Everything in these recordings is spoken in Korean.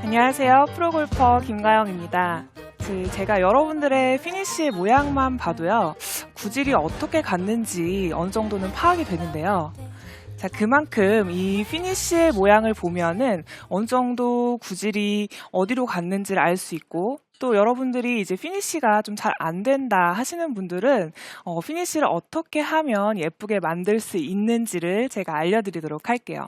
안녕하세요. 프로골퍼 김가영입니다. 제가 여러분들의 피니쉬 모양만 봐도요, 구질이 어떻게 갔는지 어느 정도는 파악이 되는데요. 자, 그만큼 이 피니쉬의 모양을 보면은 어느 정도 구질이 어디로 갔는지를 알 수 있고, 또 여러분들이 이제 피니쉬가 좀 잘 안 된다 하시는 분들은 피니쉬를 어떻게 하면 예쁘게 만들 수 있는지를 제가 알려드리도록 할게요.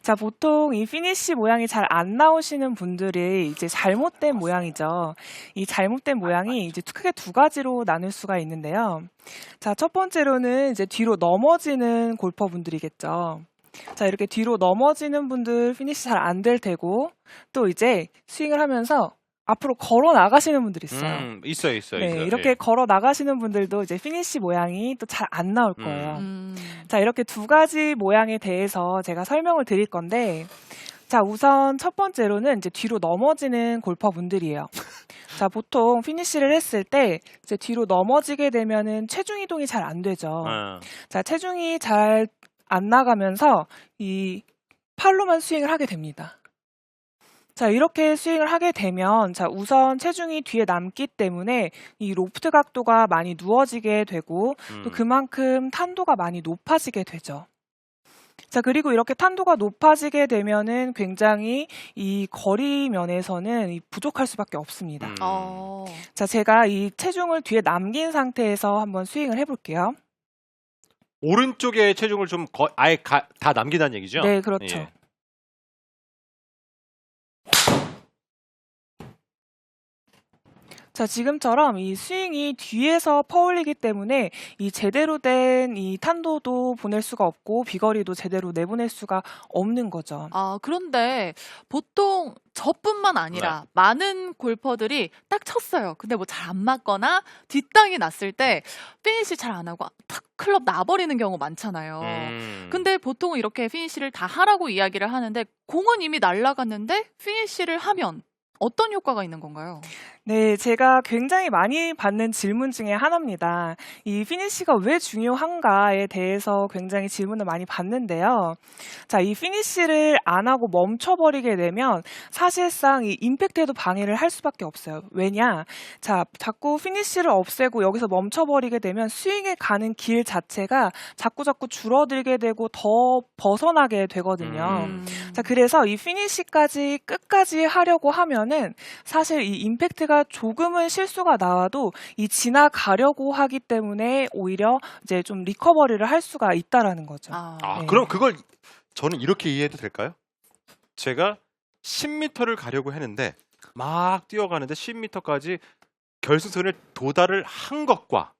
자, 보통 이 피니쉬 모양이 잘 안 나오시는 분들이 이제 잘못된 모양이죠. 이 잘못된 모양이 이제 크게 두 가지로 나눌 수가 있는데요. 자, 첫 번째로는 이제 뒤로 넘어지는 골퍼분들이겠죠. 자, 이렇게 뒤로 넘어지는 분들 피니쉬 잘 안 될 테고, 또 이제 스윙을 하면서 앞으로 걸어 나가시는 분들이 있어요. 있어요. 네, 이렇게 예. 걸어 나가시는 분들도 이제 피니쉬 모양이 또 잘 안 나올 거예요. 자, 이렇게 두 가지 모양에 대해서 제가 설명을 드릴 건데, 자, 우선 첫 번째로는 이제 뒤로 넘어지는 골퍼분들이에요. 자, 보통 피니쉬를 했을 때 이제 뒤로 넘어지게 되면은 체중 이동이 잘 안 되죠. 자, 체중이 잘 안 나가면서 이 팔로만 스윙을 하게 됩니다. 자, 이렇게 스윙을 하게 되면, 자, 우선 체중이 뒤에 남기 때문에 이 로프트 각도가 많이 누워지게 되고, 또 그만큼 탄도가 많이 높아지게 되죠. 자, 그리고 이렇게 탄도가 높아지게 되면은 굉장히 이 거리 면에서는 부족할 수밖에 없습니다. 자, 제가 이 체중을 뒤에 남긴 상태에서 한번 스윙을 해볼게요. 오른쪽에 체중을 좀 아예 다 남긴다는 얘기죠? 네, 그렇죠. 예. 자, 지금처럼 이 스윙이 뒤에서 퍼올리기 때문에 이 제대로 된 이 탄도도 보낼 수가 없고 비거리도 제대로 내보낼 수가 없는 거죠. 그런데 보통 저뿐만 아니라 많은 골퍼들이 딱 쳤어요. 근데 뭐 잘 안 맞거나 뒷땅이 났을 때 피니쉬 잘 안 하고 탁 클럽 놔버리는 경우 많잖아요. 근데 보통 이렇게 피니쉬를 다 하라고 이야기를 하는데 공은 이미 날아갔는데 피니쉬를 하면 어떤 효과가 있는 건가요? 네, 제가 굉장히 많이 받는 질문 중에 하나입니다. 이 피니쉬가 왜 중요한가에 대해서 굉장히 질문을 많이 받는데요. 자, 이 피니쉬를 안 하고 멈춰버리게 되면 사실상 이 임팩트에도 방해를 할 수밖에 없어요. 왜냐? 자, 자꾸 피니쉬를 없애고 여기서 멈춰버리게 되면 스윙에 가는 길 자체가 자꾸 줄어들게 되고 더 벗어나게 되거든요. 자, 그래서 이 피니쉬까지 끝까지 하려고 하면은 사실 이 임팩트가 조금은 실수가 나와도 이 지나가려고 하기 때문에 오히려 이제 좀 리커버리를 할 수가 있다라는 거죠. 네. 그럼 그걸 저는 이렇게 이해해도 될까요? 제가 10m를 가려고 했는데 막 뛰어가는데 10m까지 결승선에 도달을 한 것과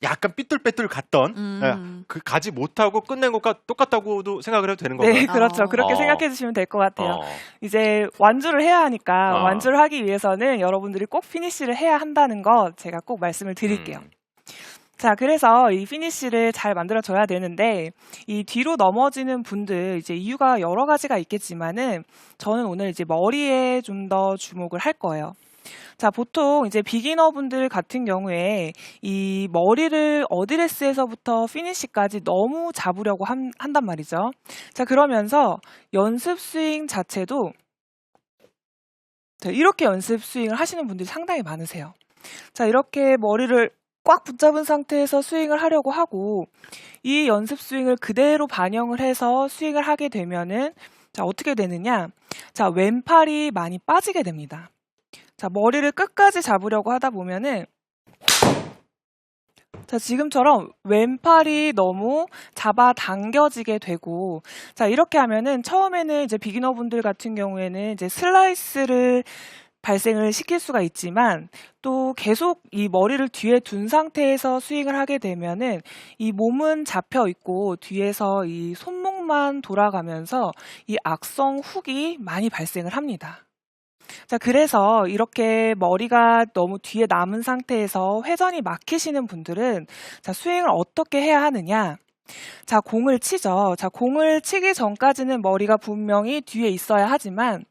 약간 삐뚤빼뚤 갔던 그 가지 못하고 끝낸 것과 똑같다고도 생각을 해도 되는 건가요? 네, 그렇죠. 그렇게 생각해 주시면 될 것 같아요. 이제 완주를 해야 하니까 완주를 하기 위해서는 여러분들이 꼭 피니쉬를 해야 한다는 거 제가 꼭 말씀을 드릴게요. 자, 그래서 이 피니쉬를 잘 만들어줘야 되는데 이 뒤로 넘어지는 분들 이제 이유가 여러 가지가 있겠지만은 저는 오늘 이제 머리에 좀 더 주목을 할 거예요. 자, 보통 이제 비기너 분들 같은 경우에 이 머리를 어드레스에서부터 피니쉬까지 너무 잡으려고 한단 말이죠. 자, 그러면서 연습 스윙 자체도 자, 이렇게 연습 스윙을 하시는 분들이 상당히 많으세요. 자, 이렇게 머리를 꽉 붙잡은 상태에서 스윙을 하려고 하고 이 연습 스윙을 그대로 반영을 해서 스윙을 하게 되면은 자, 어떻게 되느냐? 자, 왼팔이 많이 빠지게 됩니다. 자, 머리를 끝까지 잡으려고 하다 보면은 자, 지금처럼 왼팔이 너무 잡아당겨지게 되고 자, 이렇게 하면은 처음에는 이제 비기너 분들 같은 경우에는 이제 슬라이스를 발생을 시킬 수가 있지만 또 계속 이 머리를 뒤에 둔 상태에서 스윙을 하게 되면은 이 몸은 잡혀 있고 뒤에서 이 손목만 돌아가면서 이 악성 훅이 많이 발생을 합니다. 자, 그래서 이렇게 머리가 너무 뒤에 남은 상태에서 회전이 막히시는 분들은 자, 스윙을 어떻게 해야 하느냐? 자, 공을 치죠. 자, 공을 치기 전까지는 머리가 분명히 뒤에 있어야 하지만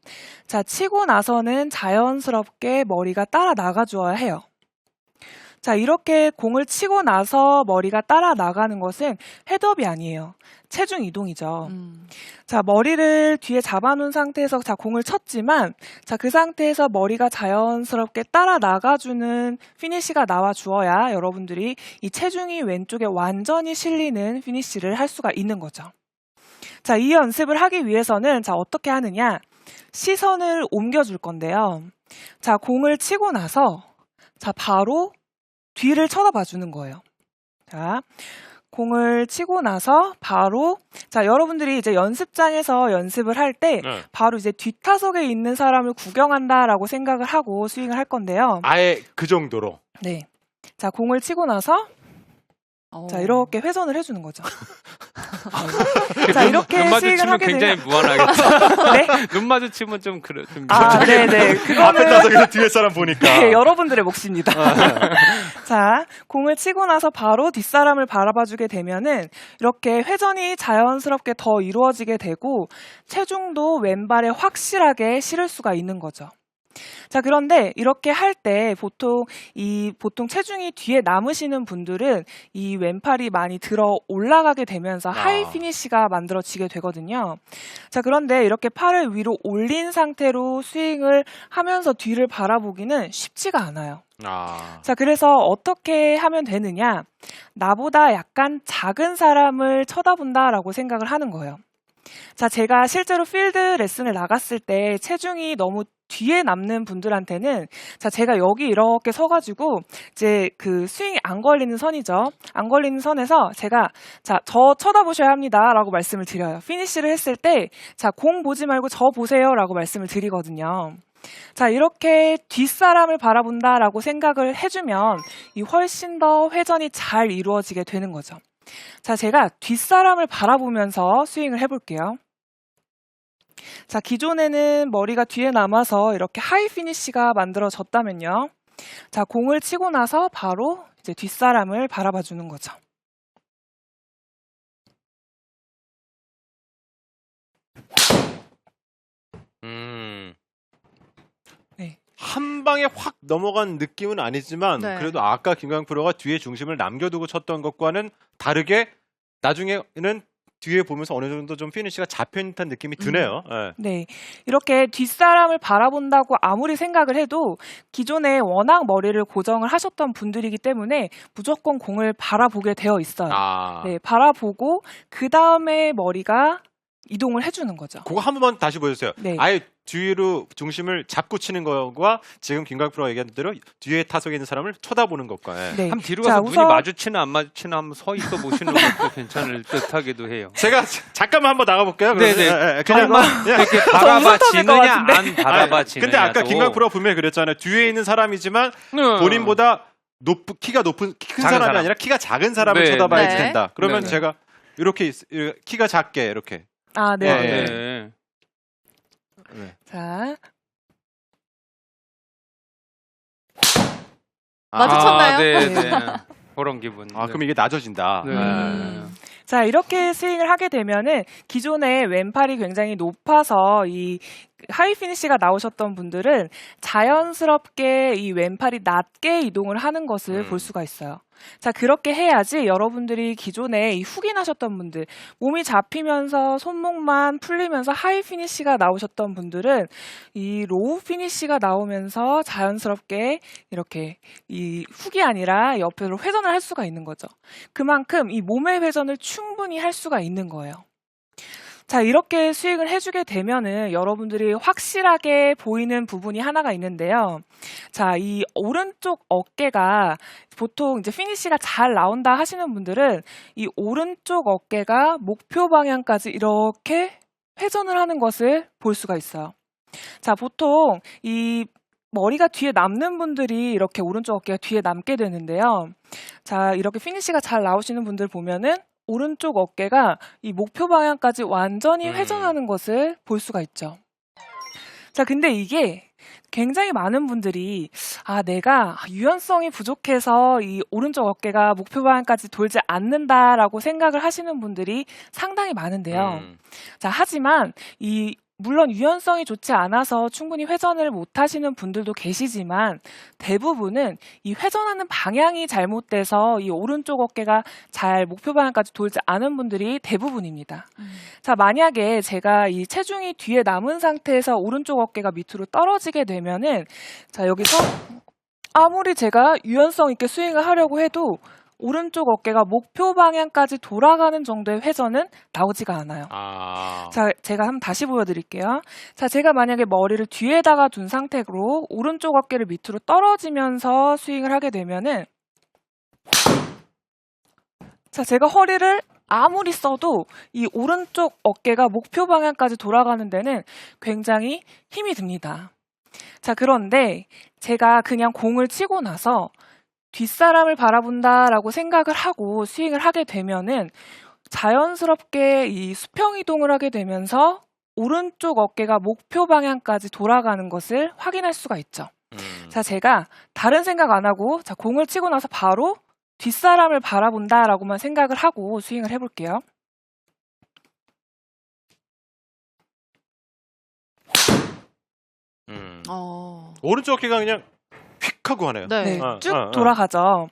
자, 치고 나서는 자연스럽게 머리가 따라 나가 주어야 해요. 자, 이렇게 공을 치고 나서 머리가 따라 나가는 것은 헤드업이 아니에요. 체중 이동이죠. 자, 머리를 뒤에 잡아놓은 상태에서 자, 공을 쳤지만 자, 그 상태에서 머리가 자연스럽게 따라 나가주는 피니시가 나와 주어야 여러분들이 이 체중이 왼쪽에 완전히 실리는 피니시를 할 수가 있는 거죠. 자, 이 연습을 하기 위해서는 자, 어떻게 하느냐? 시선을 옮겨줄 건데요. 자, 공을 치고 나서 자, 바로 뒤를 쳐다봐 주는 거예요. 자, 공을 치고 나서 바로 자, 여러분들이 이제 연습장에서 연습을 할 때 네. 바로 이제 뒷타석에 있는 사람을 구경한다라고 생각을 하고 스윙을 할 건데요. 아예 그 정도로. 네. 자, 공을 치고 나서 자, 이렇게 회전을 해주는 거죠. 자, 이렇게 눈 스윙을 마주치면 하게 굉장히 되면 무한하겠다. 네? 눈 마주치면 좀 그래. 좀 아, 네네. 앞에 그거는 타석에서 뒤에 사람 보니까. 네, 여러분들의 몫입니다. 자, 공을 치고 나서 바로 뒷사람을 바라봐주게 되면은 이렇게 회전이 자연스럽게 더 이루어지게 되고 체중도 왼발에 확실하게 실을 수가 있는 거죠. 자, 그런데 이렇게 할 때 보통 체중이 뒤에 남으시는 분들은 이 왼팔이 많이 들어 올라가게 되면서 하이 피니시가 만들어지게 되거든요. 자, 그런데 이렇게 팔을 위로 올린 상태로 스윙을 하면서 뒤를 바라보기는 쉽지가 않아요. 자, 그래서 어떻게 하면 되느냐? 나보다 약간 작은 사람을 쳐다본다라고 생각을 하는 거예요. 자, 제가 실제로 필드 레슨을 나갔을 때 체중이 너무 뒤에 남는 분들한테는 자, 제가 여기 이렇게 서가지고 이제 그 스윙이 안 걸리는 선이죠. 안 걸리는 선에서 제가 자, 저 쳐다보셔야 합니다라고 말씀을 드려요. 피니시를 했을 때 자, 공 보지 말고 저 보세요라고 말씀을 드리거든요. 자, 이렇게 뒷사람을 바라본다라고 생각을 해주면 이 훨씬 더 회전이 잘 이루어지게 되는 거죠. 자, 제가 뒷사람을 바라보면서 스윙을 해볼게요. 자, 기존에는 머리가 뒤에 남아서 이렇게 하이 피니시가 만들어졌다면요. 자, 공을 치고 나서 바로 이제 뒷사람을 바라봐 주는 거죠. 네. 한 방에 확 넘어간 느낌은 아니지만 네. 그래도 아까 김광 프로가 뒤에 중심을 남겨두고 쳤던 것과는 다르게 나중에는 뒤에 보면서 어느 정도 좀 피니시가 잡혀있는 듯한 느낌이 드네요. 네. 네. 이렇게 뒷사람을 바라본다고 아무리 생각을 해도 기존에 워낙 머리를 고정을 하셨던 분들이기 때문에 무조건 공을 바라보게 되어 있어요. 네, 바라보고 그 다음에 머리가 이동을 해주는 거죠. 그거 한 번만 다시 보여주세요. 네. 아예 뒤로 중심을 잡고 치는 거와 지금 김광 프로가 얘기한 대로 뒤에 타석에 있는 사람을 쳐다보는 것과 네. 한 뒤로 자, 가서 우선- 눈이 마주치나 안 마주치나 한번 서 있어 보시는 것도 괜찮을 듯하기도 해요. 제가 잠깐만 한번 나가볼게요. 그러면. 네네. 그냥 이렇게 웃음 터질 것 바라봐지느냐 같은데? 안 바라봐지느냐. 근데 아까 김광 프로가 분명히 그랬잖아요. 뒤에 있는 사람이지만 본인보다 키가 높은 큰 작은 사람이 사람. 아니라 키가 작은 사람을 네, 쳐다봐야지 네. 된다. 그러면 네, 네. 제가 이렇게 키가 작게 이렇게. 아, 네. 네. 네. 자, 마주쳤나요? 네, 네. 네. 그런 기분. 그럼 이게 낮아진다. 네. 자, 이렇게 스윙을 하게 되면은 기존에 왼팔이 굉장히 높아서 이 하이 피니시가 나오셨던 분들은 자연스럽게 이 왼팔이 낮게 이동을 하는 것을 볼 수가 있어요. 자, 그렇게 해야지 여러분들이 기존에 이 훅인 하셨던 분들, 몸이 잡히면서 손목만 풀리면서 하이 피니시가 나오셨던 분들은 이 로우 피니시가 나오면서 자연스럽게 이렇게 이 훅이 아니라 옆으로 회전을 할 수가 있는 거죠. 그만큼 이 몸의 회전을 충분히 할 수가 있는 거예요. 자, 이렇게 스윙을 해주게 되면은 여러분들이 확실하게 보이는 부분이 하나가 있는데요. 자, 이 오른쪽 어깨가 보통 이제 피니시가 잘 나온다 하시는 분들은 이 오른쪽 어깨가 목표 방향까지 이렇게 회전을 하는 것을 볼 수가 있어요. 자, 보통 이 머리가 뒤에 남는 분들이 이렇게 오른쪽 어깨가 뒤에 남게 되는데요. 자, 이렇게 피니시가 잘 나오시는 분들 보면은 오른쪽 어깨가 이 목표 방향까지 완전히 회전하는 것을 볼 수가 있죠. 자, 근데 이게 굉장히 많은 분들이 내가 유연성이 부족해서 이 오른쪽 어깨가 목표 방향까지 돌지 않는다라고 생각을 하시는 분들이 상당히 많은데요. 자, 하지만 이 물론 유연성이 좋지 않아서 충분히 회전을 못 하시는 분들도 계시지만 대부분은 이 회전하는 방향이 잘못돼서 이 오른쪽 어깨가 잘 목표 방향까지 돌지 않은 분들이 대부분입니다. 자, 만약에 제가 이 체중이 뒤에 남은 상태에서 오른쪽 어깨가 밑으로 떨어지게 되면은 자, 여기서 아무리 제가 유연성 있게 스윙을 하려고 해도 오른쪽 어깨가 목표 방향까지 돌아가는 정도의 회전은 나오지가 않아요. 자, 제가 한번 다시 보여드릴게요. 자, 제가 만약에 머리를 뒤에다가 둔 상태로 오른쪽 어깨를 밑으로 떨어지면서 스윙을 하게 되면은 자, 제가 허리를 아무리 써도 이 오른쪽 어깨가 목표 방향까지 돌아가는 데는 굉장히 힘이 듭니다. 자, 그런데 제가 그냥 공을 치고 나서 뒷사람을 바라본다라고 생각을 하고 스윙을 하게 되면은 자연스럽게 이 수평 이동을 하게 되면서 오른쪽 어깨가 목표 방향까지 돌아가는 것을 확인할 수가 있죠. 자, 제가 다른 생각 안 하고 자, 공을 치고 나서 바로 뒷사람을 바라본다라고만 생각을 하고 스윙을 해볼게요. 오른쪽 어깨가 그냥 휙 하고 하네요. 네. 네, 쭉 돌아가죠.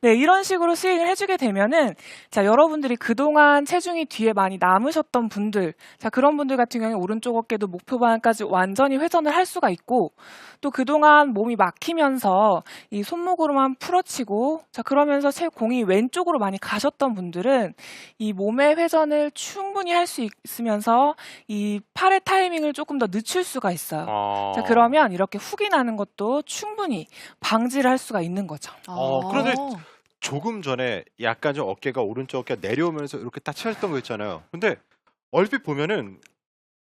네, 이런 식으로 스윙을 해주게 되면은, 자, 여러분들이 그동안 체중이 뒤에 많이 남으셨던 분들, 자, 그런 분들 같은 경우에 오른쪽 어깨도 목표 방향까지 완전히 회전을 할 수가 있고, 또 그동안 몸이 막히면서 이 손목으로만 풀어치고, 자, 그러면서 공이 왼쪽으로 많이 가셨던 분들은 이 몸의 회전을 충분히 할 수 있으면서 이 팔의 타이밍을 조금 더 늦출 수가 있어요. 자, 그러면 이렇게 훅이 나는 것도 충분히 방지를 할 수가 있는 거죠. 그런데 조금 전에 약간 좀 어깨가 오른쪽 어깨가 내려오면서 이렇게 딱 치셨던 거 있잖아요. 근데 얼핏 보면은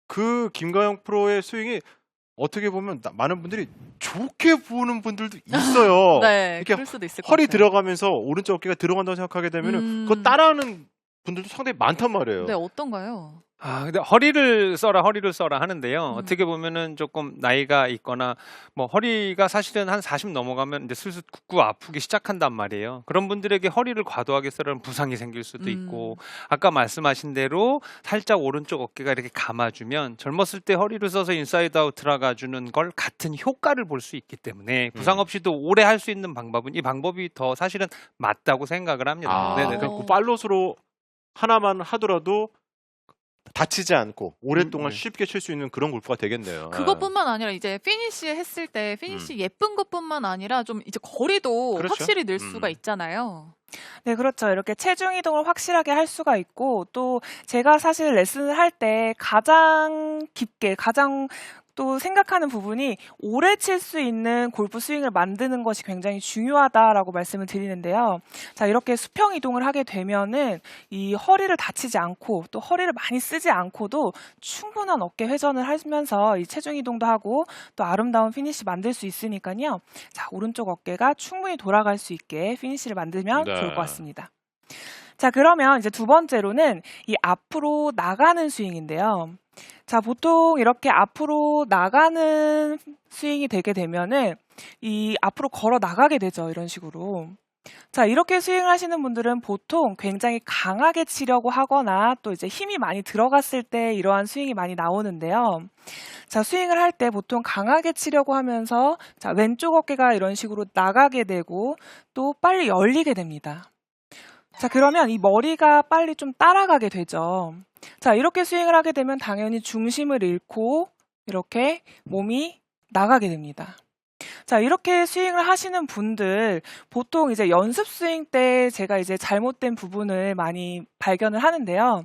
그 김가영 프로의 스윙이 어떻게 보면 많은 분들이 좋게 보는 분들도 있어요. 네, 이렇게 그럴 수도 있을 것 허리 같아요. 들어가면서 오른쪽 어깨가 들어간다고 생각하게 되면은 그거 따라하는 분들도 상당히 많단 말이에요. 네, 어떤가요? 근데 허리를 써라 하는데요. 어떻게 보면은 조금 나이가 있거나 뭐 허리가 사실은 한 40 넘어가면 이제 슬슬 굳고 아프기 시작한단 말이에요. 그런 분들에게 허리를 과도하게 써라는 부상이 생길 수도 있고 아까 말씀하신 대로 살짝 오른쪽 어깨가 이렇게 감아주면 젊었을 때 허리를 써서 인사이드 아웃 들어가주는 걸 같은 효과를 볼 수 있기 때문에 부상 없이도 오래 할 수 있는 방법은 이 방법이 더 사실은 맞다고 생각을 합니다. 네네. 그러니까 그 팔로스로 하나만 하더라도 다치지 않고 오랫동안 쉽게 칠 수 있는 그런 골프가 되겠네요. 그것뿐만 아니라 이제 피니시 했을 때 피니시 예쁜 것뿐만 아니라 좀 이제 거리도 그렇죠. 확실히 늘 수가 있잖아요. 네, 그렇죠. 이렇게 체중 이동을 확실하게 할 수가 있고, 또 제가 사실 레슨을 할 때 가장 깊게, 가장 또 생각하는 부분이 오래 칠 수 있는 골프 스윙을 만드는 것이 굉장히 중요하다라고 말씀을 드리는데요. 자, 이렇게 수평 이동을 하게 되면은 이 허리를 다치지 않고 또 허리를 많이 쓰지 않고도 충분한 어깨 회전을 하면서 이 체중 이동도 하고 또 아름다운 피니시 만들 수 있으니까요. 자, 오른쪽 어깨가 충분히 돌아갈 수 있게 피니시를 만들면 좋을 것 같습니다. 자, 그러면 이제 두 번째로는 이 앞으로 나가는 스윙인데요. 자, 보통 이렇게 앞으로 나가는 스윙이 되게 되면은 이 앞으로 걸어 나가게 되죠. 이런 식으로. 자, 이렇게 스윙을 하시는 분들은 보통 굉장히 강하게 치려고 하거나 또 이제 힘이 많이 들어갔을 때 이러한 스윙이 많이 나오는데요. 자, 스윙을 할 때 보통 강하게 치려고 하면서 자, 왼쪽 어깨가 이런 식으로 나가게 되고 또 빨리 열리게 됩니다. 자, 그러면 이 머리가 빨리 좀 따라가게 되죠. 자, 이렇게 스윙을 하게 되면 당연히 중심을 잃고 이렇게 몸이 나가게 됩니다. 자, 이렇게 스윙을 하시는 분들 보통 이제 연습 스윙 때 제가 이제 잘못된 부분을 많이 발견을 하는데요.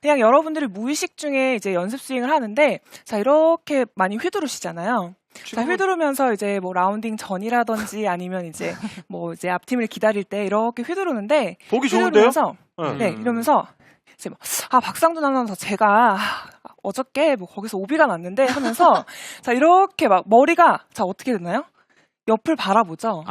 그냥 여러분들이 무의식 중에 이제 연습 스윙을 하는데 자, 이렇게 많이 휘두르시잖아요. 자, 휘두르면서 이제 뭐 라운딩 전이라든지 아니면 이제 뭐 이제 앞팀을 기다릴 때 이렇게 휘두르는데 보기 좋은데요? 네, 이러면서 이제 뭐, 박상준 아나운서 제가 어저께 뭐 거기서 오비가 났는데 하면서 자, 이렇게 막 머리가 자, 어떻게 됐나요? 옆을 바라보죠.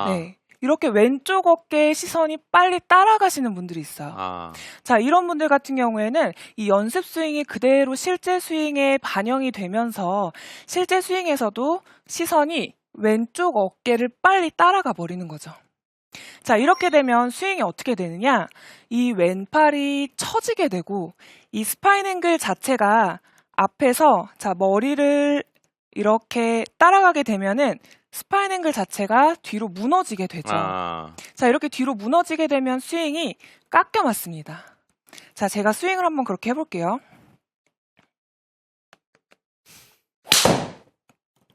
네. 이렇게 왼쪽 어깨의 시선이 빨리 따라가시는 분들이 있어요. 자, 이런 분들 같은 경우에는 이 연습 스윙이 그대로 실제 스윙에 반영이 되면서 실제 스윙에서도 시선이 왼쪽 어깨를 빨리 따라가 버리는 거죠. 자, 이렇게 되면 스윙이 어떻게 되느냐? 이 왼팔이 처지게 되고 이 스파인 앵글 자체가 앞에서 자 머리를 이렇게 따라가게 되면은 스파인 앵글 자체가 뒤로 무너지게 되죠. 자 이렇게 뒤로 무너지게 되면 스윙이 깎여 맞습니다. 자 제가 스윙을 한번 그렇게 해볼게요.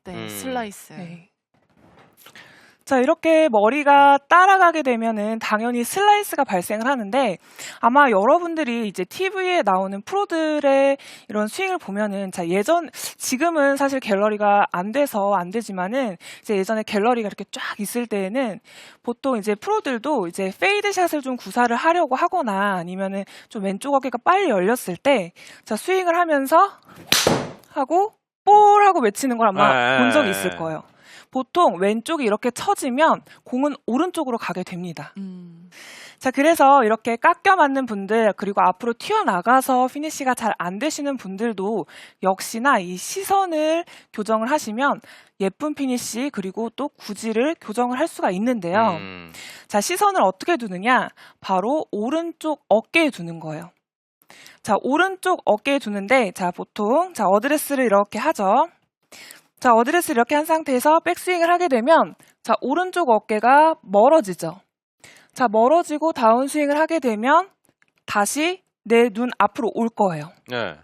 네, 슬라이스. 네. 자 이렇게 머리가 따라가게 되면은 당연히 슬라이스가 발생을 하는데 아마 여러분들이 이제 TV에 나오는 프로들의 이런 스윙을 보면은 자 지금은 사실 갤러리가 안 돼서 안 되지만은 이제 예전에 갤러리가 이렇게 쫙 있을 때에는 보통 이제 프로들도 이제 페이드샷을 좀 구사를 하려고 하거나 아니면은 좀 왼쪽 어깨가 빨리 열렸을 때 자 스윙을 하면서 하고 볼 하고 외치는 걸 아마 본 적이 있을 거예요. 보통 왼쪽이 이렇게 처지면 공은 오른쪽으로 가게 됩니다. 자, 그래서 이렇게 깎여 맞는 분들 그리고 앞으로 튀어나가서 피니시가 잘 안 되시는 분들도 역시나 이 시선을 교정을 하시면 예쁜 피니시 그리고 또 구질을 교정을 할 수가 있는데요. 자, 시선을 어떻게 두느냐? 바로 오른쪽 어깨에 두는 거예요. 자, 오른쪽 어깨에 두는데 자, 보통 자, 어드레스를 이렇게 하죠. 자, 어드레스를 이렇게 한 상태에서 백스윙을 하게 되면 자, 오른쪽 어깨가 멀어지죠. 자, 멀어지고 다운스윙을 하게 되면 다시 내 눈 앞으로 올 거예요. 네.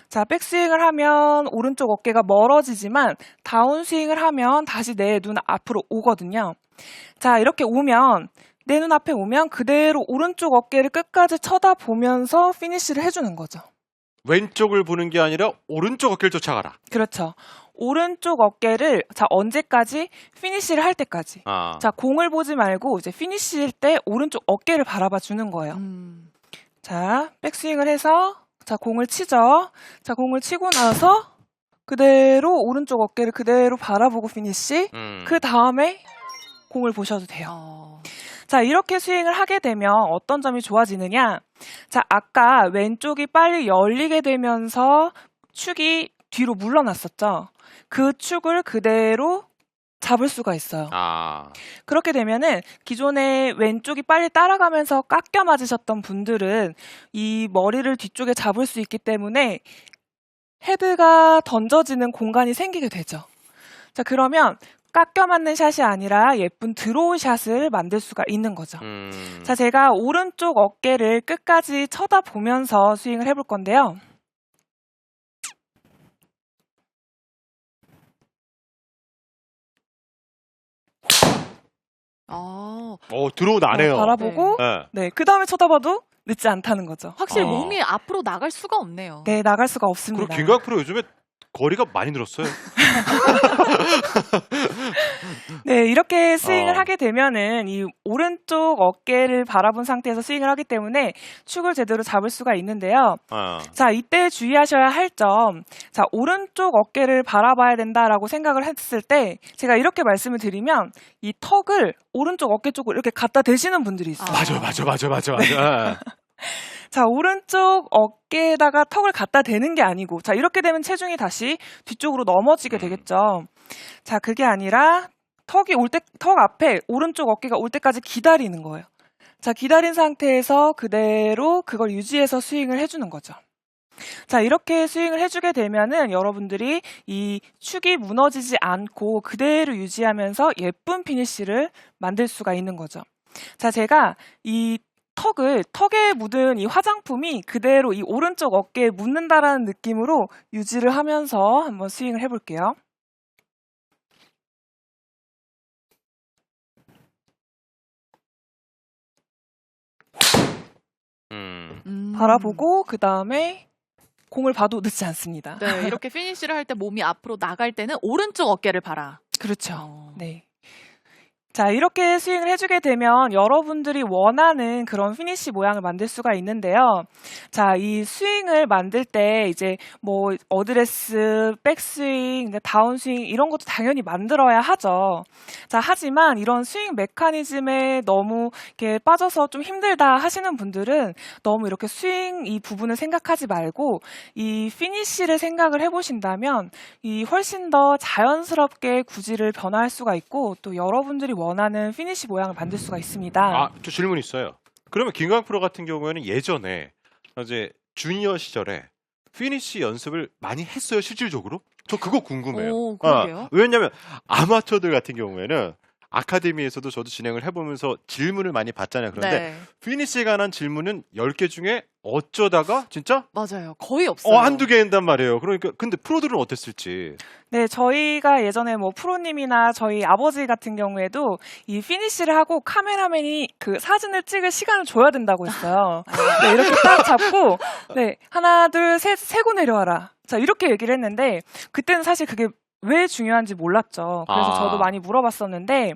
자, 백스윙을 하면 오른쪽 어깨가 멀어지지만 다운스윙을 하면 다시 내 눈 앞으로 오거든요. 자, 이렇게 오면 내 눈 앞에 오면 그대로 오른쪽 어깨를 끝까지 쳐다보면서 피니시를 해주는 거죠. 왼쪽을 보는 게 아니라 오른쪽 어깨를 쫓아가라. 그렇죠. 오른쪽 어깨를 자 언제까지 피니시를 할 때까지. 자 공을 보지 말고 이제 피니시일 때 오른쪽 어깨를 바라봐 주는 거예요. 자 백스윙을 해서 자 공을 치죠. 자 공을 치고 나서 그대로 오른쪽 어깨를 그대로 바라보고 피니시. 그 다음에 공을 보셔도 돼요. 자 이렇게 스윙을 하게 되면 어떤 점이 좋아지느냐? 자 아까 왼쪽이 빨리 열리게 되면서 축이 뒤로 물러났었죠. 그 축을 그대로 잡을 수가 있어요. 그렇게 되면은 기존에 왼쪽이 빨리 따라가면서 깎여 맞으셨던 분들은 이 머리를 뒤쪽에 잡을 수 있기 때문에 헤드가 던져지는 공간이 생기게 되죠. 자 그러면 깎여 맞는 샷이 아니라 예쁜 드로우 샷을 만들 수가 있는 거죠. 자 제가 오른쪽 어깨를 끝까지 쳐다보면서 스윙을 해볼 건데요. 들어오 나네요. 바라보고 네, 그 다음에 쳐다봐도 늦지 않다는 거죠. 확실히 몸이 앞으로 나갈 수가 없네요. 네, 나갈 수가 없습니다. 그리고 김광 프로 요즘에 거리가 많이 늘었어요. 네, 이렇게 스윙을 하게 되면은 이 오른쪽 어깨를 바라본 상태에서 스윙을 하기 때문에 축을 제대로 잡을 수가 있는데요. 자, 이때 주의하셔야 할 점. 자, 오른쪽 어깨를 바라봐야 된다라고 생각을 했을 때 제가 이렇게 말씀을 드리면 이 턱을 오른쪽 어깨 쪽으로 이렇게 갖다 대시는 분들이 있어요. 맞아. 자, 오른쪽 어깨에다가 턱을 갖다 대는 게 아니고, 자, 이렇게 되면 체중이 다시 뒤쪽으로 넘어지게 되겠죠. 자, 그게 아니라 턱 앞에 오른쪽 어깨가 올 때까지 기다리는 거예요. 자, 기다린 상태에서 그대로 그걸 유지해서 스윙을 해주는 거죠. 자, 이렇게 스윙을 해주게 되면은 여러분들이 이 축이 무너지지 않고 그대로 유지하면서 예쁜 피니쉬를 만들 수가 있는 거죠. 자, 제가 이 턱에 묻은 이 화장품이 그대로 이 오른쪽 어깨에 묻는다라는 느낌으로 유지를 하면서 한번 스윙을 해볼게요. 바라보고 그 다음에 공을 봐도 늦지 않습니다. 네, 이렇게 피니쉬를 할 때 몸이 앞으로 나갈 때는 오른쪽 어깨를 봐라. 그렇죠. 네. 자, 이렇게 스윙을 해주게 되면 여러분들이 원하는 그런 피니시 모양을 만들 수가 있는데요. 자, 이 스윙을 만들 때 이제 뭐 어드레스, 백스윙, 다운스윙 이런 것도 당연히 만들어야 하죠. 자, 하지만 이런 스윙 메커니즘에 너무 이렇게 빠져서 좀 힘들다 하시는 분들은 너무 이렇게 스윙 이 부분을 생각하지 말고 이 피니시를 생각을 해보신다면 이 훨씬 더 자연스럽게 구질을 변화할 수가 있고 또 여러분들이 원하는 피니시 모양을 만들 수가 있습니다. 저 질문 있어요. 그러면 김광 프로 같은 경우에는 예전에 이제 주니어 시절에 피니시 연습을 많이 했어요, 실질적으로? 저 그거 궁금해요. 오, 그러게요. 왜냐면 아마추어들 같은 경우에는 아카데미에서도 저도 진행을 해보면서 질문을 많이 받잖아요. 그런데 네. 피니시에 관한 질문은 10개 중에 어쩌다가 진짜 맞아요. 거의 없어요. 한두 개인단 말이에요. 그러니까 근데 프로들은 어땠을지. 네, 저희가 예전에 뭐 프로님이나 저희 아버지 같은 경우에도 이 피니시를 하고 카메라맨이 그 사진을 찍을 시간을 줘야 된다고 했어요. 네, 이렇게 딱 잡고, 네, 하나, 둘, 셋, 세고 내려와라. 자, 이렇게 얘기를 했는데, 그때는 사실 그게 왜 중요한지 몰랐죠. 그래서 저도 많이 물어봤었는데,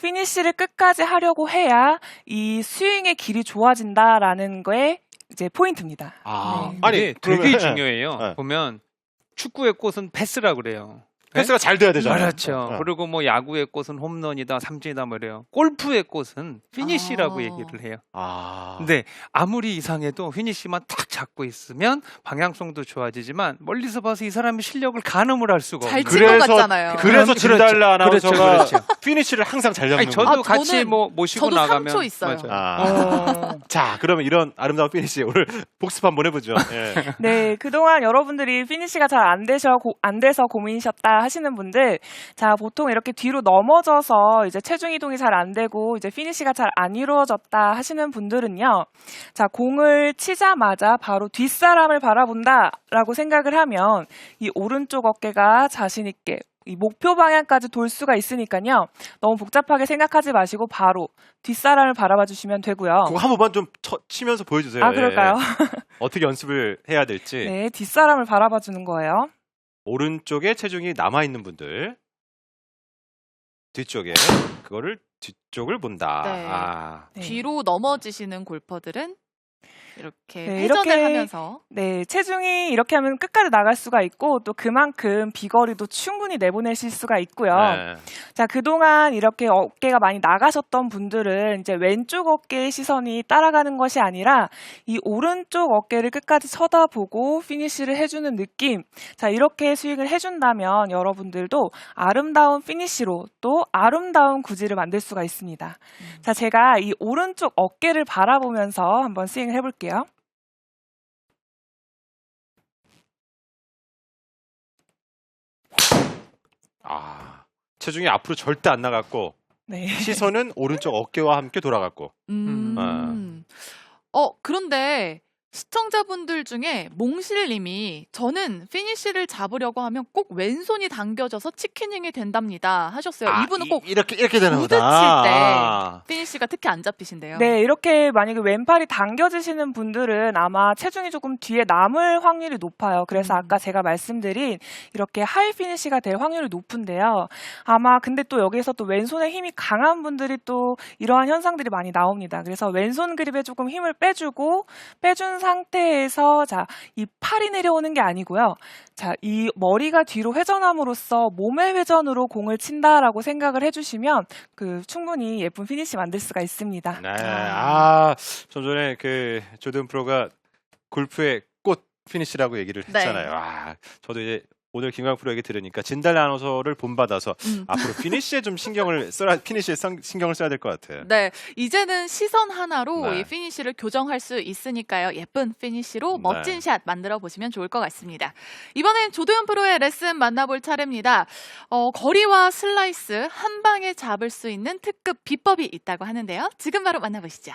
피니시를 끝까지 하려고 해야 이 스윙의 길이 좋아진다라는 거에 이제 포인트입니다. 네. 아니, 이게 그러면- 되게 중요해요. 네. 보면 축구의 꽃은 패스라 그래요. 패스가 잘 돼야 되잖아요. 그렇죠. 네. 그리고 뭐 야구의 꽃은 홈런이다, 삼진이다 뭐 이래요. 골프의 꽃은 피니시라고 아. 얘기를 해요. 아. 근데 아무리 이상해도 피니시만 탁 잡고 있으면 방향성도 좋아지지만 멀리서 봐서 이 사람의 실력을 가늠을 할 수가 잘 없는 찍은 것 그래서- 같잖아요. 그래서 그렇죠. 진달라 아나운서가 그렇죠. 피니시를 항상 잘 잡는 아니, 저도 거예요. 같이 저는- 뭐 모시고 저도 나가면 3초 있어요. 아. 자, 그러면 이런 아름다운 피니시 오늘 복습 한번 해보죠. 예. 네, 그동안 여러분들이 피니시가 잘 안 돼서 고민이셨다 하시는 분들, 자, 보통 이렇게 뒤로 넘어져서 이제 체중 이동이 잘 안 되고 이제 피니시가 잘 안 이루어졌다 하시는 분들은요, 자, 공을 치자마자 바로 뒷사람을 바라본다라고 생각을 하면 이 오른쪽 어깨가 자신있게 이 목표 방향까지 돌 수가 있으니까요, 너무 복잡하게 생각하지 마시고 바로 뒷사람을 바라봐 주시면 되고요. 그거 한 번만 좀 치면서 보여주세요. 아, 그럴까요? 예. 어떻게 연습을 해야 될지. 네, 뒷사람을 바라봐 주는 거예요. 오른쪽에 체중이 남아있는 분들. 뒤쪽에 그거를 뒤쪽을 본다. 네. 아. 네. 뒤로 넘어지시는 골퍼들은 이렇게 네, 회전을 이렇게 하면서 네, 체중이 이렇게 하면 끝까지 나갈 수가 있고 또 그만큼 비거리도 충분히 내보내실 수가 있고요. 네. 자, 그동안 이렇게 어깨가 많이 나가셨던 분들은 이제 왼쪽 어깨의 시선이 따라가는 것이 아니라 이 오른쪽 어깨를 끝까지 쳐다보고 피니시를 해주는 느낌. 자, 이렇게 스윙을 해준다면 여러분들도 아름다운 피니시로 또 아름다운 구질을 만들 수가 있습니다. 자, 제가 이 오른쪽 어깨를 바라보면서 한번 스윙을 해볼게요. 아. 체중이 앞으로 절대 안 나갔고 네. 시선은 오른쪽 어깨와 함께 돌아갔고. 그런데 시청자분들 중에 몽실님이 저는 피니시를 잡으려고 하면 꼭 왼손이 당겨져서 치킨닝이 된답니다 하셨어요. 이분은 꼭 이렇게 되나 부딪힐 보다. 때 아. 피니시가 특히 안 잡히신대요. 네, 이렇게 만약에 왼팔이 당겨지시는 분들은 아마 체중이 조금 뒤에 남을 확률이 높아요. 그래서 아까 제가 말씀드린 이렇게 하이 피니시가 될 확률이 높은데요. 아마 근데 또 여기서 또 왼손에 힘이 강한 분들이 또 이러한 현상들이 많이 나옵니다. 그래서 왼손 그립에 조금 힘을 빼준 상태에서 자, 이 팔이 내려오는 게 아니고요. 자, 이 머리가 뒤로 회전함으로써 몸의 회전으로 공을 친다라고 생각을 해주시면 그 충분히 예쁜 피니시 만들 수가 있습니다. 네. 아, 좀 전에 그 조든 프로가 골프의 꽃 피니시라고 얘기를 네. 했잖아요. 아, 저도 이제 오늘 김광 프로 얘기 들으니까 진달래 아나운서를 본받아서 앞으로 피니시에 좀 신경을 써야 될 것 같아요. 네, 이제는 시선 하나로 네. 이 피니시를 교정할 수 있으니까요. 예쁜 피니시로 네. 멋진 샷 만들어 보시면 좋을 것 같습니다. 이번엔 조도현 프로의 레슨 만나볼 차례입니다. 거리와 슬라이스 한 방에 잡을 수 있는 특급 비법이 있다고 하는데요. 지금 바로 만나보시죠.